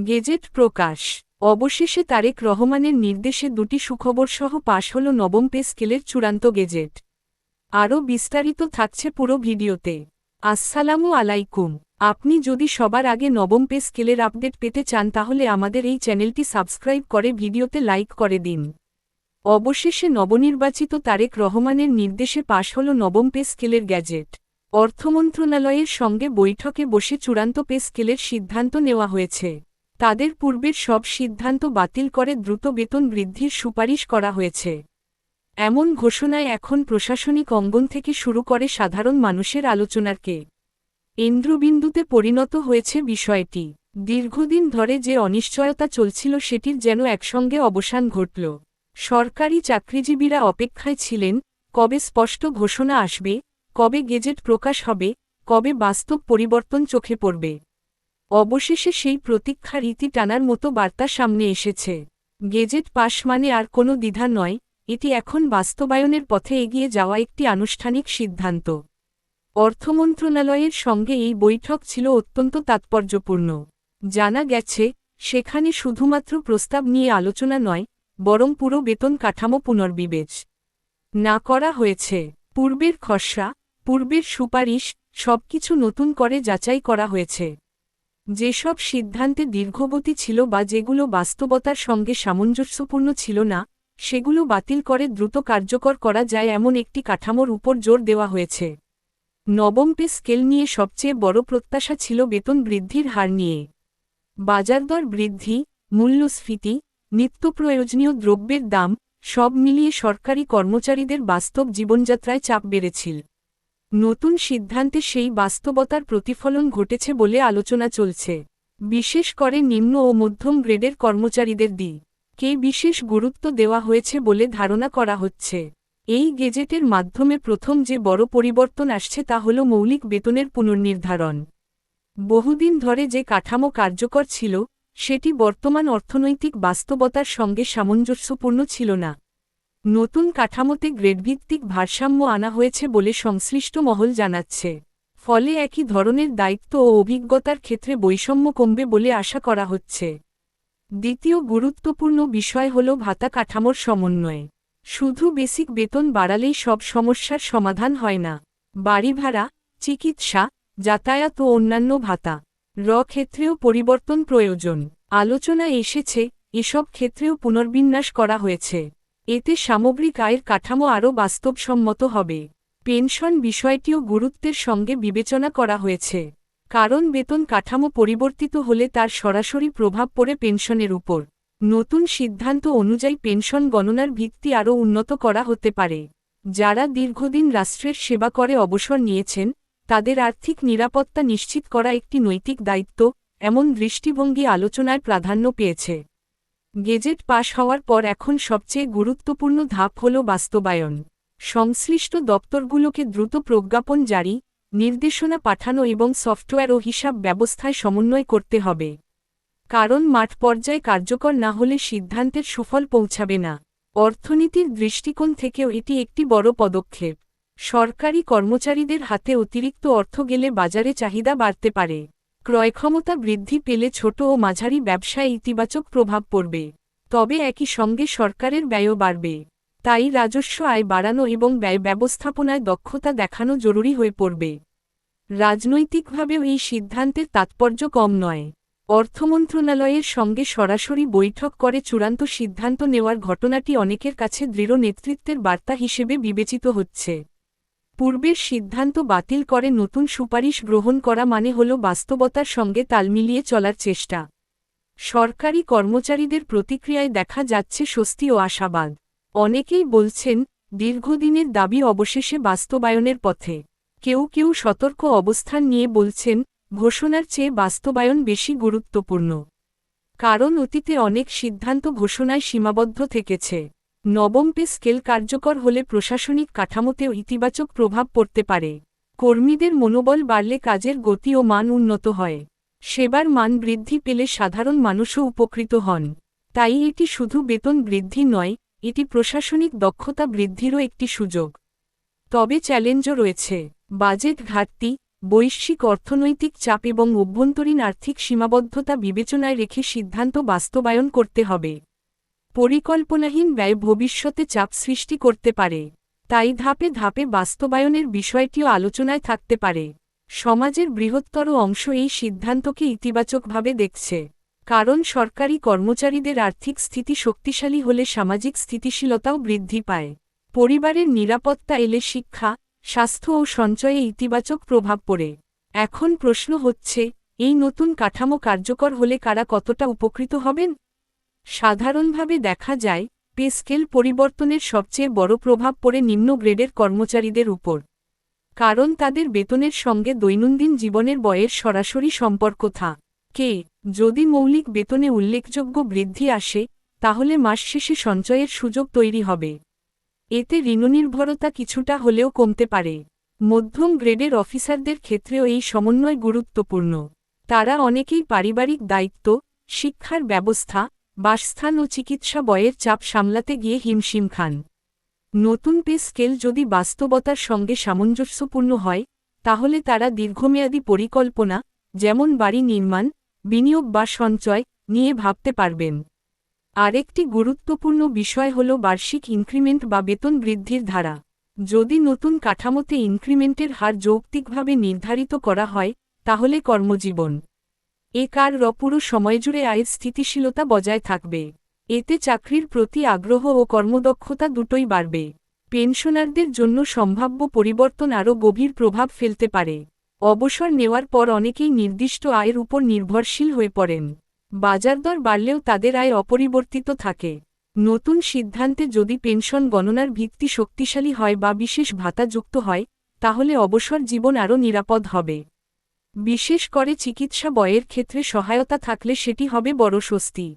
Gazette প্রকাশ। অবশেষে তারেক রহমানের নির্দেশে দুটি সুখবরসহ পাশ হল নবম পে স্কেলের চূড়ান্ত গেজেট। আরও বিস্তারিত থাকছে পুরো ভিডিওতে। আসসালামু আলাইকুম। আপনি যদি সবার আগে নবম পে স্কেলের আপডেট পেতে চান তাহলে আমাদের এই চ্যানেলটি সাবস্ক্রাইব করে ভিডিওতে লাইক করে দিন। অবশেষে নবনির্বাচিত তারেক রহমানের নির্দেশে পাশ হল নবম পে স্কেলের গ্যাজেট। অর্থমন্ত্রণালয়ের সঙ্গে বৈঠকে বসে চূড়ান্ত পে স্কেলের সিদ্ধান্ত নেওয়া হয়েছে। তাদের পূর্বের সব সিদ্ধান্ত বাতিল করে দ্রুত বেতন বৃদ্ধির সুপারিশ করা হয়েছে। এমন ঘোষণায় এখন প্রশাসনিক অঙ্গন থেকে শুরু করে সাধারণ মানুষের আলোচনার কেন্দ্রবিন্দুতে পরিণত হয়েছে বিষয়টি। দীর্ঘদিন ধরে যে অনিশ্চয়তা চলছিল সেটির যেন একসঙ্গে অবসান ঘটল। সরকারি চাকরিজীবীরা অপেক্ষায় ছিলেন, কবে স্পষ্ট ঘোষণা আসবে, কবে গেজেট প্রকাশ হবে, কবে বাস্তব পরিবর্তন চোখে পড়বে। অবশেষে সেই প্রতীক্ষার ইতি টানার মতো বার্তা সামনে এসেছে। গেজেট পাশ মানে আর কোনো দ্বিধা নয়, এটি এখন বাস্তবায়নের পথে এগিয়ে যাওয়া একটি আনুষ্ঠানিক সিদ্ধান্ত। অর্থমন্ত্রণালয়ের সঙ্গে এই বৈঠক ছিল অত্যন্ত তাৎপর্যপূর্ণ। জানা গেছে, সেখানে শুধুমাত্র প্রস্তাব নিয়ে আলোচনা নয়, বরং পুরো বেতন কাঠামো পুনর্বিবেচ না করা হয়েছে। পূর্বের খসড়া, পূর্বের সুপারিশ, সবকিছু নতুন করে যাচাই করা হয়েছে। যেসব সিদ্ধান্তে দীর্ঘগতি ছিল বা যেগুলো বাস্তবতার সঙ্গে সামঞ্জস্যপূর্ণ ছিল না, সেগুলো বাতিল করে দ্রুত কার্যকর করা যায় এমন একটি কাঠামোর উপর জোর দেওয়া হয়েছে। নবম পে স্কেল নিয়ে সবচেয়ে বড় প্রত্যাশা ছিল বেতন বৃদ্ধির হার নিয়ে। বাজারদর বৃদ্ধি, মূল্যস্ফীতি, নিত্যপ্রয়োজনীয় দ্রব্যের দাম, সব মিলিয়ে সরকারি কর্মচারীদের বাস্তব জীবনযাত্রায় চাপ বেড়েছিল। নতুন সিদ্ধান্তে সেই বাস্তবতার প্রতিফলন ঘটেছে বলে আলোচনা চলছে। বিশেষ করে নিম্ন ও মধ্যম গ্রেডের কর্মচারীদের দিকে বিশেষ গুরুত্ব দেওয়া হয়েছে বলে ধারণা করা হচ্ছে। এই গেজেটের মাধ্যমে প্রথম যে বড় পরিবর্তন আসছে তা হল মৌলিক বেতনের পুনর্নির্ধারণ। বহুদিন ধরে যে কাঠামো কার্যকর ছিল, সেটি বর্তমান অর্থনৈতিক বাস্তবতার সঙ্গে সামঞ্জস্যপূর্ণ ছিল না। নতুন কাঠামোতে গ্রেডভিত্তিক ভারসাম্য আনা হয়েছে বলে সংশ্লিষ্ট মহল জানাচ্ছে। ফলে একই ধরনের দায়িত্ব ও অভিজ্ঞতার ক্ষেত্রে বৈষম্য কমবে বলে আশা করা হচ্ছে। দ্বিতীয় গুরুত্বপূর্ণ বিষয় হল ভাতা কাঠামোর সমন্বয়। শুধু বেসিক বেতন বাড়ালেই সব সমস্যার সমাধান হয় না। বাড়ি ভাড়া, চিকিৎসা, যাতায়াত ও অন্যান্য ভাতা ক্ষেত্রেও পরিবর্তন প্রয়োজন। আলোচনায় এসেছে, এসব ক্ষেত্রেও পুনর্বিন্যাস করা হয়েছে। এতে সামগ্রিক আয়ের কাঠামো আরও বাস্তবসম্মত হবে। পেনশন বিষয়টিও গুরুত্বের সঙ্গে বিবেচনা করা হয়েছে। কারণ বেতন কাঠামো পরিবর্তিত হলে তার সরাসরি প্রভাব পড়ে পেনশনের উপর। নতুন সিদ্ধান্ত অনুযায়ী পেনশন গণনার ভিত্তি আরও উন্নত করা হতে পারে। যারা দীর্ঘদিন রাষ্ট্রের সেবা করে অবসর নিয়েছেন, তাদের আর্থিক নিরাপত্তা নিশ্চিত করা একটি নৈতিক দায়িত্ব, এমন দৃষ্টিভঙ্গি আলোচনায় প্রাধান্য পেয়েছে। গেজেট পাশ হওয়ার পর এখন সবচেয়ে গুরুত্বপূর্ণ ধাপ হল বাস্তবায়ন। সংশ্লিষ্ট দপ্তরগুলোকে দ্রুত প্রজ্ঞাপন জারি, নির্দেশনা পাঠানো এবং সফটওয়্যার ও হিসাব ব্যবস্থায় সমন্বয় করতে হবে। কারণ মাঠ পর্যায়ে কার্যকর না হলে সিদ্ধান্তের সুফল পৌঁছাবে না। অর্থনীতির দৃষ্টিকোণ থেকেও এটি একটি বড় পদক্ষেপ। সরকারি কর্মচারীদের হাতে অতিরিক্ত অর্থ গেলে বাজারে চাহিদা বাড়তে পারে। ক্রয়ক্ষমতা বৃদ্ধি পেলে ছোট ও মাঝারি ব্যবসায় ইতিবাচক প্রভাব পড়বে। তবে একই সঙ্গে সরকারের ব্যয়ও বাড়বে। তাই রাজস্ব আয় বাড়ানো এবং ব্যয় ব্যবস্থাপনায় দক্ষতা দেখানো জরুরি হয়ে পড়বে। রাজনৈতিকভাবেও এই সিদ্ধান্তের তাৎপর্য কম নয়। অর্থমন্ত্রণালয়ের সঙ্গে সরাসরি বৈঠক করে চূড়ান্ত সিদ্ধান্ত নেওয়ার ঘটনাটি অনেকের কাছে দৃঢ় নেতৃত্বের বার্তা হিসেবে বিবেচিত হচ্ছে। পূর্বের সিদ্ধান্ত বাতিল করে নতুন সুপারিশ গ্রহণ করা মানে হল বাস্তবতার সঙ্গে তাল মিলিয়ে চলার চেষ্টা। সরকারি কর্মচারীদের প্রতিক্রিয়ায় দেখা যাচ্ছে স্বস্তি ও আশাবাদ। অনেকেই বলছেন, দীর্ঘদিনের দাবি অবশেষে বাস্তবায়নের পথে। কেউ কেউ সতর্ক অবস্থান নিয়ে বলছেন, ঘোষণার চেয়ে বাস্তবায়ন বেশি গুরুত্বপূর্ণ। কারণ অতীতে অনেক সিদ্ধান্ত ঘোষণায় সীমাবদ্ধ থেকেছে। নবম পে স্কেল কার্যকর হলে প্রশাসনিক কাঠামোতেও ইতিবাচক প্রভাব পড়তে পারে। কর্মীদের মনোবল বাড়লে কাজের গতি ও মান উন্নত হয়। সেবার মান বৃদ্ধি পেলে সাধারণ মানুষও উপকৃত হন। তাই এটি শুধু বেতন বৃদ্ধি নয়, এটি প্রশাসনিক দক্ষতা বৃদ্ধিরও একটি সুযোগ। তবে চ্যালেঞ্জও রয়েছে। বাজেট ঘাটতি, বৈশ্বিক অর্থনৈতিক চাপ এবং অভ্যন্তরীণ আর্থিক সীমাবদ্ধতা বিবেচনায় রেখে সিদ্ধান্ত বাস্তবায়ন করতে হবে। পরিকল্পনাহীন ব্যয় ভবিষ্যতে চাপ সৃষ্টি করতে পারে, তাই ধাপে ধাপে বাস্তবায়নের বিষয়টিও আলোচনায় থাকতে পারে। সমাজের বৃহত্তর অংশ এই সিদ্ধান্তকে ইতিবাচকভাবে দেখছে, কারণ সরকারি কর্মচারীদের আর্থিক স্থিতি শক্তিশালী হলে সামাজিক স্থিতিশীলতাও বৃদ্ধি পায়। পরিবারের নিরাপত্তা এলে শিক্ষা, স্বাস্থ্য ও সঞ্চয়ে ইতিবাচক প্রভাব পড়ে। এখন প্রশ্ন হচ্ছে, এই নতুন কাঠামো কার্যকর হলে কারা কতটা উপকৃত হবেন? সাধারণভাবে দেখা যায়, পে স্কেল পরিবর্তনের সবচেয়ে বড় প্রভাব পড়ে নিম্ন গ্রেডের কর্মচারীদের উপর, কারণ তাদের বেতনের সঙ্গে দৈনন্দিন জীবনের ব্যয়ের সরাসরি সম্পর্ক থাকে। যদি মৌলিক বেতনে উল্লেখযোগ্য বৃদ্ধি আসে, তাহলে মাস শেষে সঞ্চয়ের সুযোগ তৈরি হবে। এতে ঋণনির্ভরতা কিছুটা হলেও কমতে পারে। মধ্যম গ্রেডের অফিসারদের ক্ষেত্রেও এই সমন্বয় গুরুত্বপূর্ণ। তারা অনেকেই পারিবারিক দায়িত্ব, শিক্ষার ব্যবস্থা, বাসস্থান ও চিকিৎসা ব্যয়ের চাপ সামলাতে গিয়ে হিমশিম খান। নতুন পে স্কেল যদি বাস্তবতার সঙ্গে সামঞ্জস্যপূর্ণ হয়, তাহলে তারা দীর্ঘমেয়াদী পরিকল্পনা, যেমন বাড়ি নির্মাণ, বিনিয়োগ বা সঞ্চয় নিয়ে ভাবতে পারবেন। আরেকটি গুরুত্বপূর্ণ বিষয় হল বার্ষিক ইনক্রিমেন্ট বা বেতন বৃদ্ধির ধারা। যদি নতুন কাঠামোতে ইনক্রিমেন্টের হার যৌক্তিকভাবে নির্ধারিত করা হয়, তাহলে কর্মজীবন পুরো সময় জুড়ে আয়ের স্থিতিশীলতা বজায় থাকবে। এতে চাকরির প্রতি আগ্রহ ও কর্মদক্ষতা দুটোই বাড়বে। পেনশনারদের জন্য সম্ভাব্য পরিবর্তন আরও গভীর প্রভাব ফেলতে পারে। অবসর নেওয়ার পর অনেকেই নির্দিষ্ট আয়ের উপর নির্ভরশীল হয়ে পড়েন। বাজারদর বাড়লেও তাদের আয় অপরিবর্তিত থাকে। নতুন সিদ্ধান্তে যদি পেনশন গণনার ভিত্তি শক্তিশালী হয় বা বিশেষ ভাতা যুক্ত হয়, তাহলে অবসর জীবন আরও নিরাপদ হবে। বিশেষ করে চিকিৎসা ব্যয়ের ক্ষেত্রে সহায়তা থাকলে সেটি হবে বড় স্বস্তি।